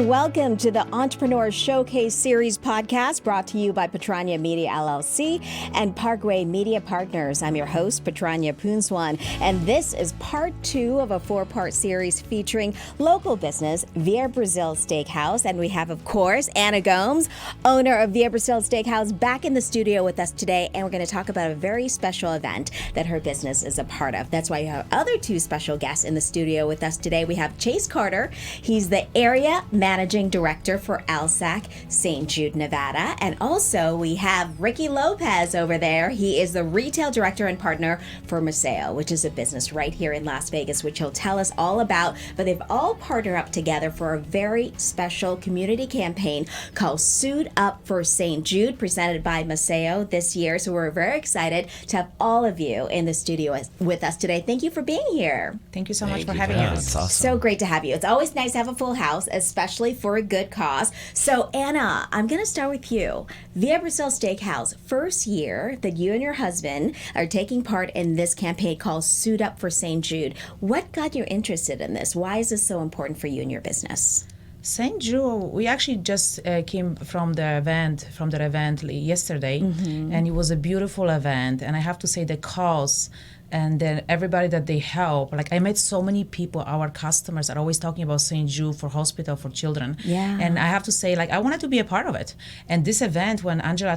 and welcome to the Entrepreneur Showcase Series podcast brought to you by Patranya Media LLC and Parkway Media Partners. I'm your host, Patranya Poonswan, and this is part 2 of a 4-part series featuring local business Via Brasil Steakhouse. And we have, of course, Anna Gomes, owner of Via Brasil Steakhouse, back in the studio with us today, and we're going to talk about a very special event that her business is a part of. That's why you have other 2 special guests in the studio with us today. We have Chase Carter. He's the area Managing Director for ALSAC, St. Jude, Nevada. And also we have Ricci Lopez over there. He is the Retail Director and Partner for Maceoo, which is a business right here in Las Vegas, which he'll tell us all about. But they've all partnered up together for a very special community campaign called Suit Up for St. Jude, presented by Maceoo this year. So we're very excited to have all of you in the studio with us today. Thank you for being here. Thank you so much for having us. It's awesome. So great to have you. It's always nice to have a full house, especially for a good cause. So Anna, I'm going to start with you. Via Brasil Steakhouse, first year that you and your husband are taking part in this campaign called Suit Up for St. Jude. What got you interested in this? Why is this so important for you and your business? St. Jude, we actually just came from the event yesterday, and it was a beautiful event. And I have to say the cause and then everybody that they help. Like, I met so many people, our customers are always talking about St. Jude for hospital for children. Yeah. And I have to say, like, I wanted to be a part of it. And this event, when Angela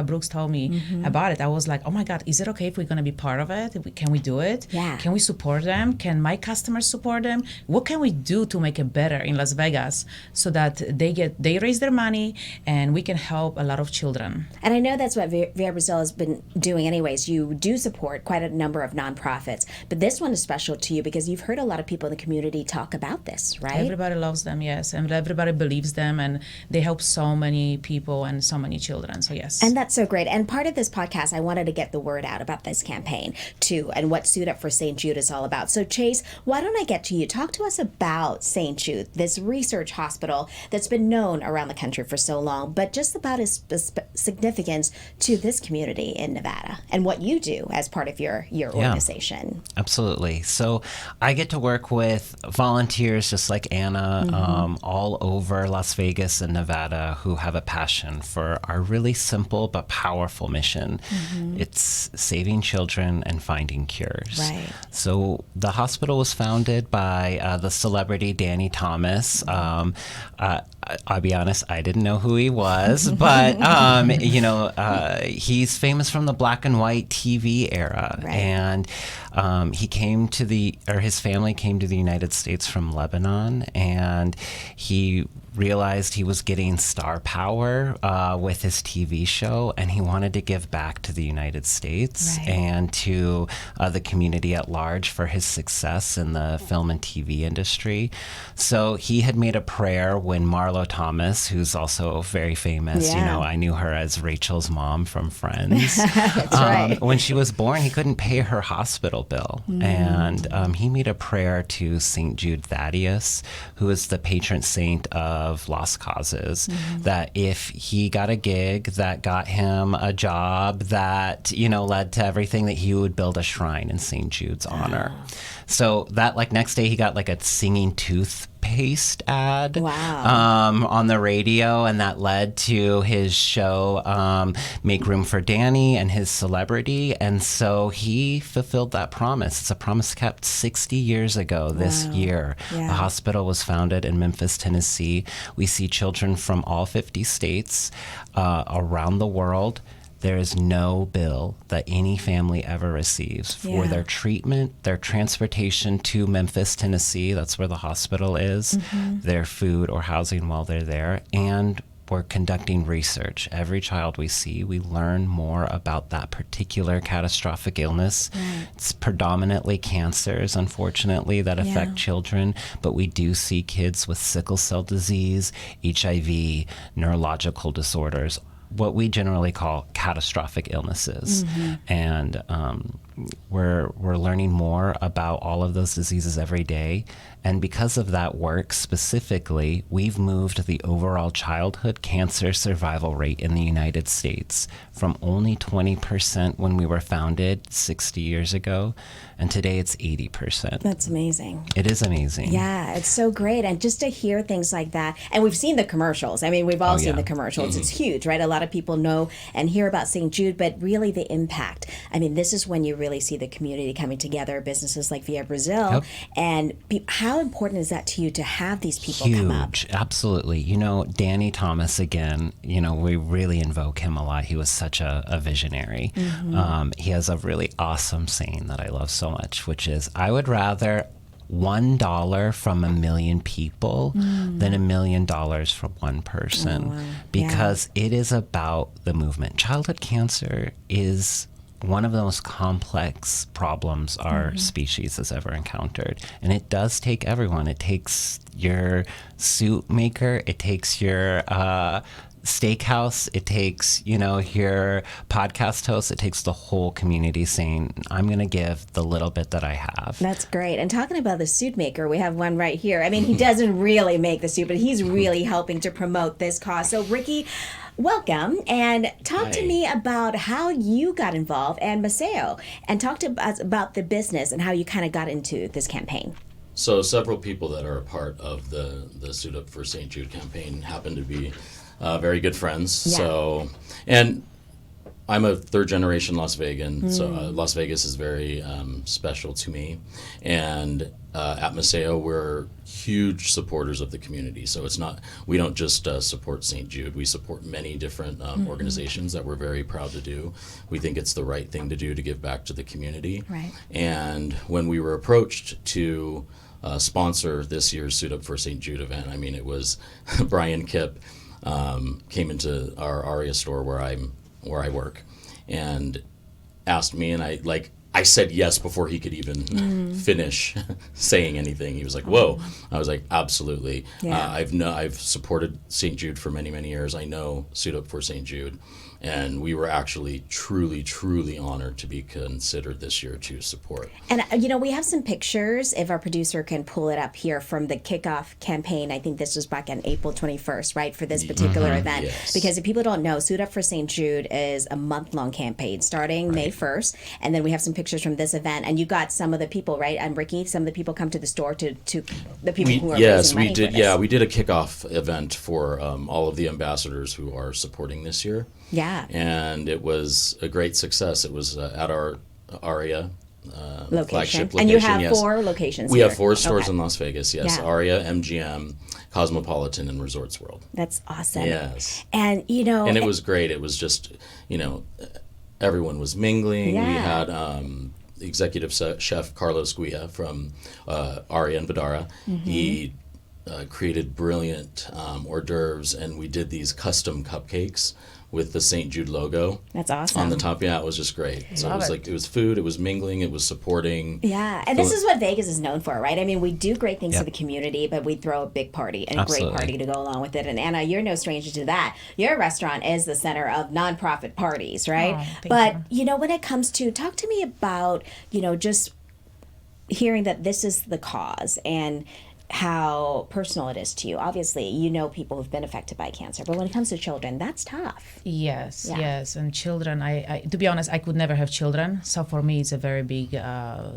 Brooks told me about it, I was like, oh my God, is it okay if we're going to be part of it? Can we do it? Yeah. Can we support them? Can my customers support them? What can we do to make it better in Las Vegas so that they raise their money and we can help a lot of children? And I know that's what Via Brasil has been doing anyways. You do support quite a number of nonprofits, but this one is special to you because you've heard a lot of people in the community talk about this, right? Everybody loves them, yes, and everybody believes them, and they help so many people and so many children, so yes. And that's so great. And part of this podcast, I wanted to get the word out about this campaign too, and what Suit Up for St. Jude is all about. So Chase, why don't I get to you? Talk to us about St. Jude, this research hospital that's been known around the country for so long, but just about its significance to this community in Nevada and what you do as part of your organization. Absolutely. So I get to work with volunteers just like Anna all over Las Vegas and Nevada who have a passion for our really simple but powerful mission. It's saving children and finding cures. Right. So the hospital was founded by the celebrity Danny Thomas. I'll be honest, I didn't know who he was, but he's famous from the black and white TV era. Right. And his family came to the United States from Lebanon, and he realized he was getting star power with his TV show, and he wanted to give back to the United States and to the community at large for his success in the film and TV industry. So he had made a prayer when Marlo Thomas, who's also very famous, I knew her as Rachel's mom from Friends. That's right. When she was born, he couldn't pay her hospital bill, and he made a prayer to St. Jude Thaddeus, who is the patron saint of lost causes, that if he got a gig that got him a job that, led to everything, that he would build a shrine in St. Jude's honor. So that next day he got a singing toothpaste ad on the radio, and that led to his show Make Room for Danny and his celebrity. And so he fulfilled that promise. It's a promise kept 60 years ago this year. The hospital was founded in Memphis, Tennessee. We see children from all 50 states around the world. There is no bill that any family ever receives for their treatment, their transportation to Memphis, Tennessee, that's where the hospital is, their food or housing while they're there, and we're conducting research. Every child we see, we learn more about that particular catastrophic illness. It's predominantly cancers, unfortunately, that affect children, but we do see kids with sickle cell disease, HIV, neurological disorders, what we generally call catastrophic illnesses. And we're learning more about all of those diseases every day. And because of that work specifically, we've moved the overall childhood cancer survival rate in the United States from only 20% when we were founded 60 years ago, and today it's 80%. That's amazing. It is amazing. Yeah, it's so great. And just to hear things like that, and we've seen the commercials. I mean, we've all seen the commercials. It's huge, right? A lot of people know and hear about St. Jude, but really the impact. I mean, this is when you really see the community coming together, businesses like Via Brasil. And how important is that to you to have these people come up? Huge, absolutely. You know, Danny Thomas, again, you know, we really invoke him a lot. He was such a visionary. He has a really awesome saying that I love so much, which is, I would rather $1 from a million people than $1 million from one person, because it is about the movement. Childhood cancer is one of the most complex problems our species has ever encountered. And it does take everyone. It takes your suit maker, it takes your steakhouse, it takes, you know, your podcast host, it takes the whole community saying, I'm going to give the little bit that I have. That's great. And talking about the suit maker, we have one right here. I mean, he doesn't really make the suit, but he's really helping to promote this cause. So Ricci, welcome, and talk to me about how you got involved, and Maceoo, and talk to us about the business and how you kind of got into this campaign. So several people that are a part of the Suit Up for St. Jude campaign happen to be very good friends. Yeah. So, and I'm a third generation Las Vegan, so Las Vegas is very special to me. And at Maceoo, we're huge supporters of the community. So it's not, we don't just support St. Jude, we support many different organizations that we're very proud to do. We think it's the right thing to do to give back to the community. Right. And when we were approached to sponsor this year's Suit Up for St. Jude event, I mean, it was Brian Kipp came into our Aria store where I work, and asked me, and I said yes before he could even finish saying anything. He was like, "Whoa!" I was like, "Absolutely." Yeah. I've supported St. Jude for many, many years. I know Suit Up for St. Jude, and we were actually truly honored to be considered this year to support. And, you know, we have some pictures, if our producer can pull it up here, from the kickoff campaign. I think this was back on April 21st, right, for this particular event. Yes. Because if people don't know, Suit Up for St. Jude is a month-long campaign starting May 1st. And then we have some pictures from this event. And you got some of the people, right? And Ricci, some of the people come to the store to the people who are raising money for this. Yeah, we did a kickoff event for all of the ambassadors who are supporting this year. Yeah. And it was a great success. It was at our Aria flagship location. And you have 4 locations We here. have 4 stores in Las Vegas, yes. Yeah. Aria, MGM, Cosmopolitan, and Resorts World. That's awesome. Yes. And, you know... And it was great. It was just, you know, everyone was mingling. Yeah. We had executive chef Carlos Guia from Aria and Vidara. He created brilliant hors d'oeuvres, and we did these custom cupcakes with the St. Jude logo. That's awesome. On the top. Yeah, it was just great. So it was like, it was food, it was mingling, it was supporting. Yeah, and this is what Vegas is known for, right? I mean, we do great things for the community, but we throw a big party and a great party to go along with it. And Anna, you're no stranger to that. Your restaurant is the center of nonprofit parties, right? Oh, but, you know, when it comes to, talk to me about, you know, just hearing that this is the cause and how personal it is to you. Obviously, you know people who've been affected by cancer, but when it comes to children, that's tough. Yes, yes. And children, I to be honest, I could never have children. So for me, it's a very big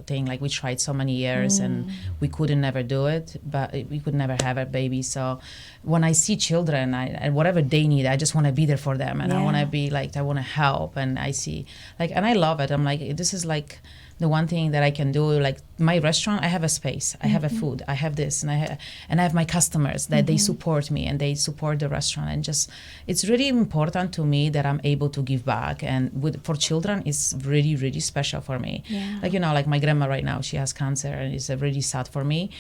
thing. Like, we tried so many years and we couldn't never do it, but we could never have a baby. So when I see children, and whatever they need, I just want to be there for them. And I want to be like, I want to help. And I see, like, and I love it. I'm like, this is like the one thing that I can do. Like, my restaurant, I have a space, I have a food, I have this, and I have my customers that they support me and they support the restaurant, and just, it's really important to me that I'm able to give back. And for children, it's really special for me. Like, you know, like my grandma right now, she has cancer, and it's really sad for me.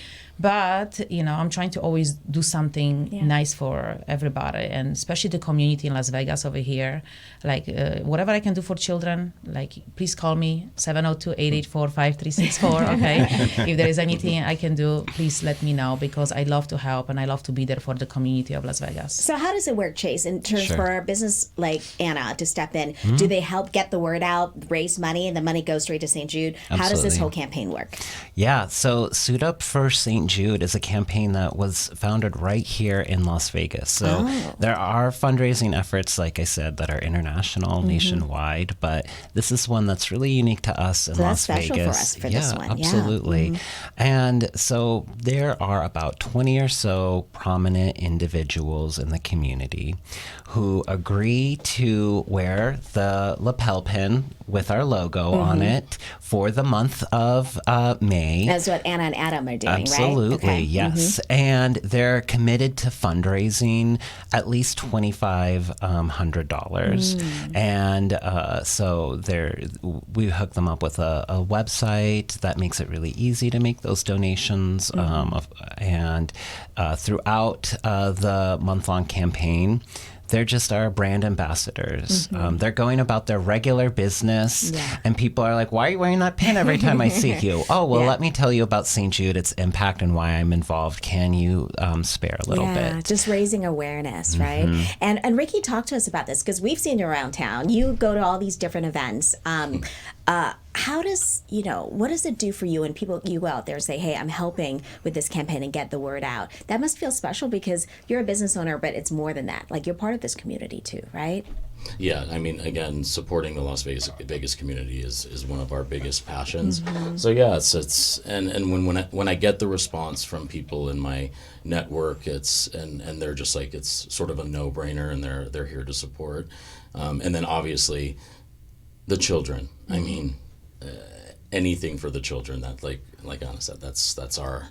But, I'm trying to always do something nice for everybody, and especially the community in Las Vegas over here. Like, whatever I can do for children, like, please call me, 702-884-5364, okay? If there is anything I can do, please let me know, because I love to help and I love to be there for the community of Las Vegas. So how does it work, Chase, in terms for a business like Anna to step in? Do they help get the word out, raise money, and the money goes straight to St. Jude? How does this whole campaign work? Yeah, so Suit Up for St. Jude is a campaign that was founded right here in Las Vegas. So there are fundraising efforts, like I said, that are international, nationwide, but this is one that's really unique to us in Las Vegas. That's special for us for this one. Absolutely. And so there are about 20 or so prominent individuals in the community who agree to wear the lapel pin with our logo on it for the month of May. That's what Anna and Adam are doing, Absolutely, right? yes. And they're committed to fundraising at least $2,500. And so we hook them up with a website that makes it really easy to make those donations. And throughout the month-long campaign, they're just our brand ambassadors. They're going about their regular business, and people are like, why are you wearing that pin every time I see you? Oh, well, let me tell you about St. Jude, its impact, and why I'm involved. Can you spare a little bit? Just raising awareness, right? And Ricci, talk to us about this, because we've seen you around town. You go to all these different events. How does, what does it do for you when you go out there and say, hey, I'm helping with this campaign and get the word out? That must feel special, because you're a business owner, but it's more than that. Like, you're part of this community too, right? Yeah, I mean, again, supporting the Las Vegas community is one of our biggest passions. So yeah, it's and when I get the response from people in my network, and they're just like, it's sort of a no-brainer, and they're here to support. And then obviously the children. I mean, anything for the children. That like Anna said, that's our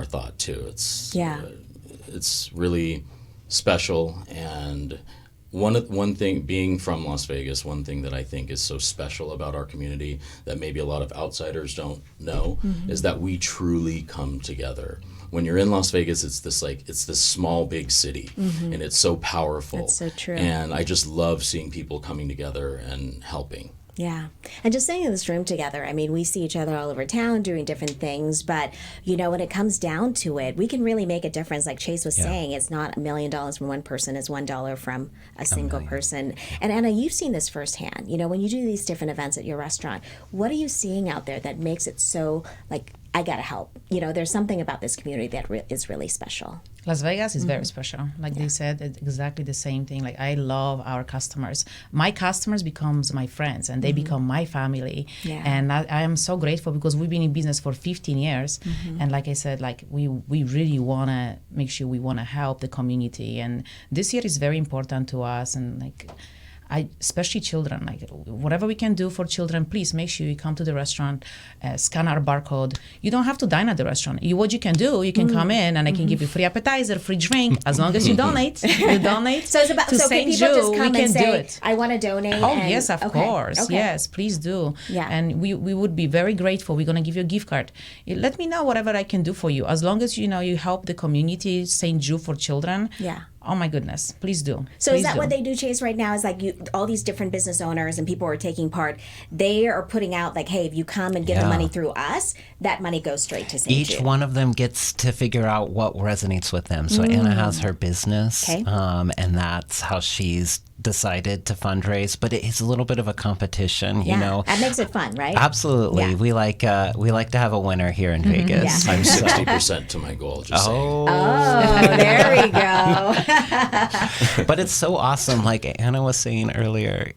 thought too. It's really special. And one thing, being from Las Vegas, one thing that I think is so special about our community that maybe a lot of outsiders don't know is that we truly come together. When you're in Las Vegas, it's this small big city, and it's so powerful. That's so true. And I just love seeing people coming together and helping. Yeah. And just sitting in this room together, I mean, we see each other all over town doing different things, but, when it comes down to it, we can really make a difference. Like Chase was saying, it's not $1 million from one person, it's $1 from a single person. And Anna, you've seen this firsthand. When you do these different events at your restaurant, what are you seeing out there that makes it so, like, I gotta help? There's something about this community that is really special. Las Vegas is very special. Like they said, it's exactly the same thing. Like, I love our customers. My customers becomes my friends, and they become my family. Yeah. And I am so grateful, because we've been in business for 15 years. And like I said, like we really want to make sure we want to help the community. And this year is very important to us. And like, especially children, like whatever we can do for children, please make sure you come to the restaurant, scan our barcode. You don't have to dine at the restaurant. What you can do, you can come in and I can give you free appetizer, free drink, as long as you donate. You donate. So it's about, to so St. can people Jude, just come we can and do say, it. I want to donate? Oh, yes, of course. Okay. Yes, please do. Yeah. And we would be very grateful. We're going to give you a gift card. Let me know whatever I can do for you. As long as you help the community, St. Jude for children. Yeah. Oh my goodness, please do. So please is that do. what they do, Chase, right now? Is like all these different business owners and people who are taking part, they are putting out like, hey, if you come and give the money through us, that money goes straight to St. Jude. Each one of them gets to figure out what resonates with them. So Anna has her business, and that's how she's decided to fundraise. But it is a little bit of a competition, you know. That makes it fun, right? Absolutely. Yeah. We like to have a winner here in Vegas. Yeah. I'm 60% to my goal, just saying. Oh, there we go. But it's so awesome. Like Anna was saying earlier,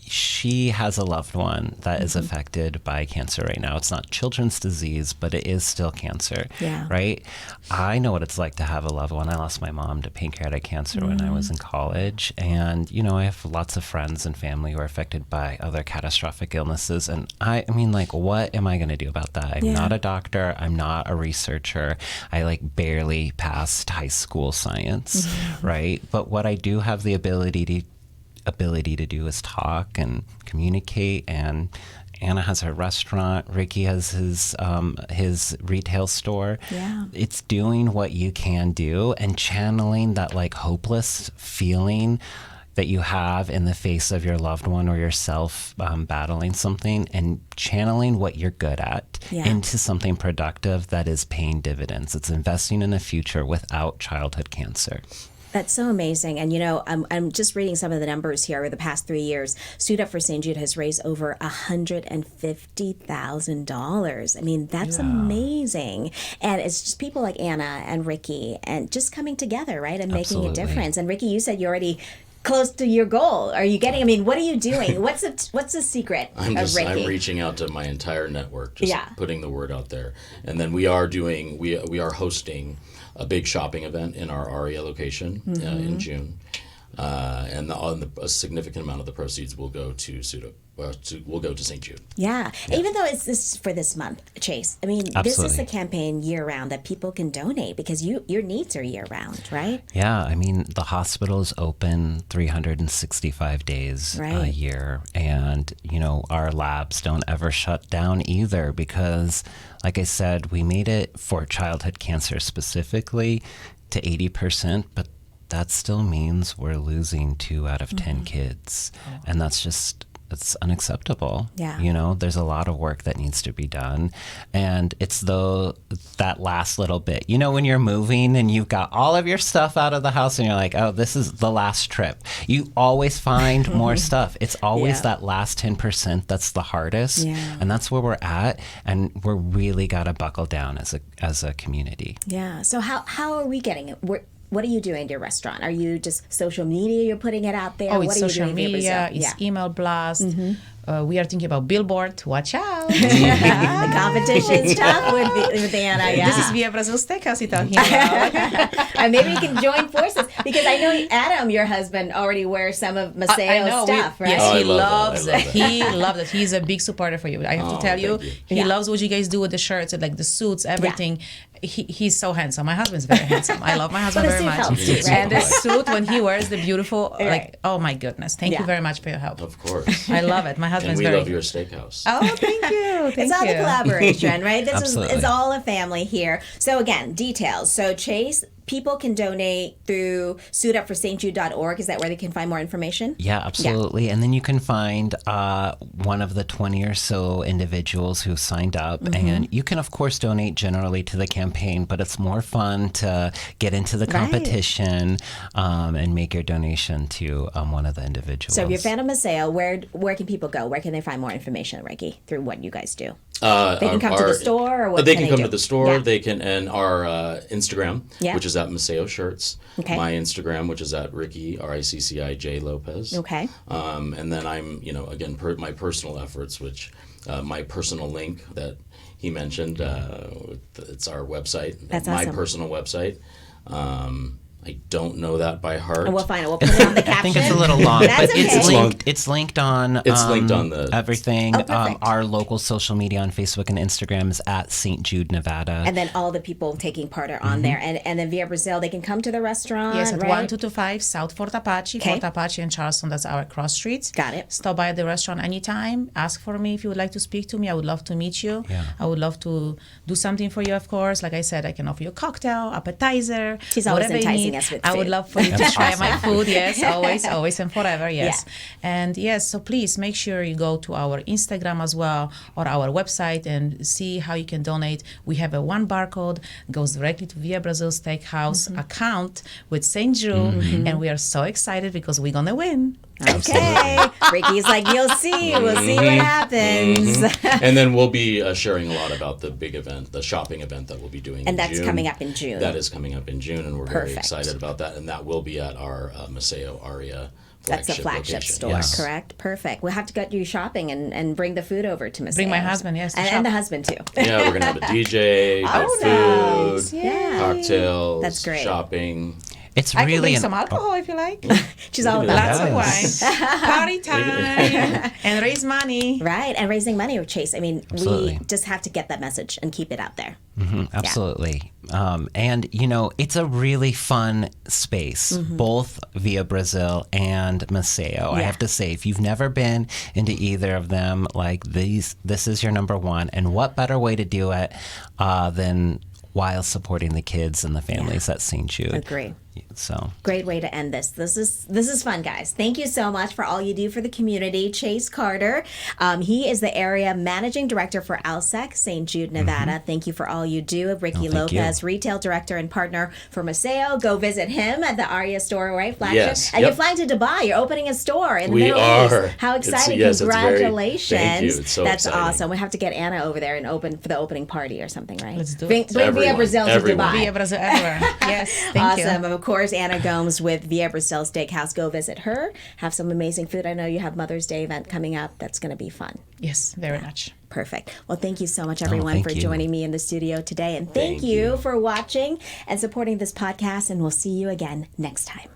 she has a loved one that is affected by cancer right now. It's not children's disease, but it is still cancer, right? I know what it's like to have a loved one. I lost my mom to pancreatic cancer when I was in college. And, I have lots of friends and family who are affected by other catastrophic illnesses. And I mean, like, what am I going to do about that? I'm not a doctor. I'm not a researcher. I, barely passed high school science, right? But what I do have the ability to do is talk and communicate and Anna has her restaurant. Ricci has his retail store. Yeah. It's doing what you can do and channeling that like hopeless feeling that you have in the face of your loved one or yourself battling something, and channeling what you're good at into something productive that is paying dividends. It's investing in a future without childhood cancer. That's so amazing. And, I'm just reading some of the numbers here over the past 3 years. Suit Up for St. Jude has raised over $150,000. I mean, that's amazing. And it's just people like Anna and Ricci and just coming together, right, and making a difference. And Ricci, you said you're already close to your goal. Are you getting? I mean, what are you doing? What's the secret of Ricci? I'm reaching out to my entire network, just putting the word out there. And then we are hosting a big shopping event in our ARIA location in June, and a significant amount of the proceeds will go to St. Jude. Yeah, even though it's this for this month, Chase. I mean, this is a campaign year round that people can donate because your needs are year round, right? Yeah, I mean, the hospital is open 365 days a year, and our labs don't ever shut down either because, like I said, we made it for childhood cancer specifically to 80%, but that still means we're losing 2 out of 10 kids, and it's unacceptable. Yeah. There's a lot of work that needs to be done. And it's that last little bit. When you're moving and you've got all of your stuff out of the house and you're like, oh, this is the last trip. You always find more stuff. It's always that last 10% that's the hardest. Yeah. And that's where we're at. And we're really got to buckle down as a community. Yeah. So how are we getting it? What are you doing at your restaurant? Are you just social media? You're putting it out there? Oh, what it's are you social doing media. It's email blast. We are thinking about billboard. Watch out. The competition stuff with Anna. Yeah. This is Via Brasil Steakhouse you're talking about. And maybe we can join forces because I know Adam, your husband, already wears some of Maceo's stuff, right? Yes, Oh, he loves it. that. He loves it. He's a big supporter for you. I have to tell you, he loves what you guys do with the shirts, and like the suits, everything. He's so handsome. My husband's very handsome. I love my husband very much. Helps too, right? And the suit when he wears the beautiful, oh my goodness! Thank you very much for your help. Of course. I love it. My And husband's we very. love your steakhouse. Oh, thank you. It's all the collaboration, right? Absolutely. It's all a family here. So again, details. So Chase, people can donate through suitupforstjude.org. Is that where they can find more information? Yeah, absolutely. Yeah. And then you can find one of the 20 or so individuals who signed up. And you can, of course, donate generally to the campaign, but it's more fun to get into the competition and make your donation to one of the individuals. So if you're a fan of Maceoo, where can people go? Where can they find more information, Ricci, through what you guys do? They can come to the store, or what they can can they come do? to the store. Yeah. They can, and our Instagram, Yeah. which is at Maceoo Shirts. Okay. My Instagram, which is at Ricci, RICCI Lopez. Okay. And then I'm, again, my personal efforts, which my personal link that he mentioned, it's our website. That's my awesome. personal website. I don't know that by heart. And we'll find it. We'll put it on the caption. I think it's a little long, That's but okay. it's linked on linked on the everything. Oh, perfect. Our local social media on Facebook and Instagram is at St. Jude, Nevada. And then all the people taking part are on there. And then Via Brazil, they can come to the restaurant, Yes, at right? 1225 South Fort Apache. Okay. Fort Apache and Charleston, that's our cross streets. Got it. Stop by the restaurant anytime. Ask for me if you would like to speak to me. I would love to meet you. Yeah. I would love to do something for you, of course. Like I said, I can offer you a cocktail, appetizer. She's always whatever you enticing need. us with I would food. love for you to try my food. Yes, always and forever. Yes. Yeah. And yes, so please make sure you go to our Instagram as well or our website and see how you can donate. We have a one barcode, goes directly to Via Brasil Steakhouse account with St. Jude. And we are so excited because we're going to win. Okay. Ricci's like, you'll see. We'll see what happens. And then we'll be sharing a lot about the big event, the shopping event that we'll be doing And in that's June. coming up in June. That is coming up in June, and we're very Perfect. excited about that. And that will be at our Maceoo Aria That's flagship a flagship location. store, Yes. correct? Perfect. We'll have to get you shopping and bring the food over to Miss Bring my Ayers. husband, yes, to And shop. the husband, too. Yeah, we're going to have a DJ, Oh, good nice. food, Yeah. cocktails, That's great. shopping. It's I can really bring some alcohol if you like. She's all about Lots of wine. Party time. And raise money. Right, and raising money with Chase. I mean, Absolutely. we just have to get that message and keep it out there. Absolutely. And, it's a really fun space, both Via Brasil and Maceoo. I have to say, if you've never been into either of them, this is your number one. And what better way to do it than while supporting the kids and the families at St. Jude? Agree. So great way to end this. This is fun, guys. Thank you so much for all you do for the community. Chase Carter, he is the area managing director for ALSAC, St. Jude, Nevada. Thank you for all you do. Ricci Lopez, retail director and partner for Maceoo. Go visit him at the Aria store, right? Flagship. Yes. And you're flying to Dubai. You're opening a store in the Middle are. East. How exciting! It's Congratulations. thank you. It's so That's exciting. awesome. We have to get Anna over there and open for the opening party or something, right? Let's do Bring it. Via Brasil to Everyone. Dubai. Via Brasil everywhere. Yes, thank you. Awesome. Of course, Anna Gomes with Via Brasil Steakhouse. Go visit her. Have some amazing food. I know you have Mother's Day event coming up. That's going to be fun. Yes, very much. Perfect. Well, thank you so much, everyone, thank for you. joining me in the studio today. And thank Thank you you. for watching and supporting this podcast. And we'll see you again next time.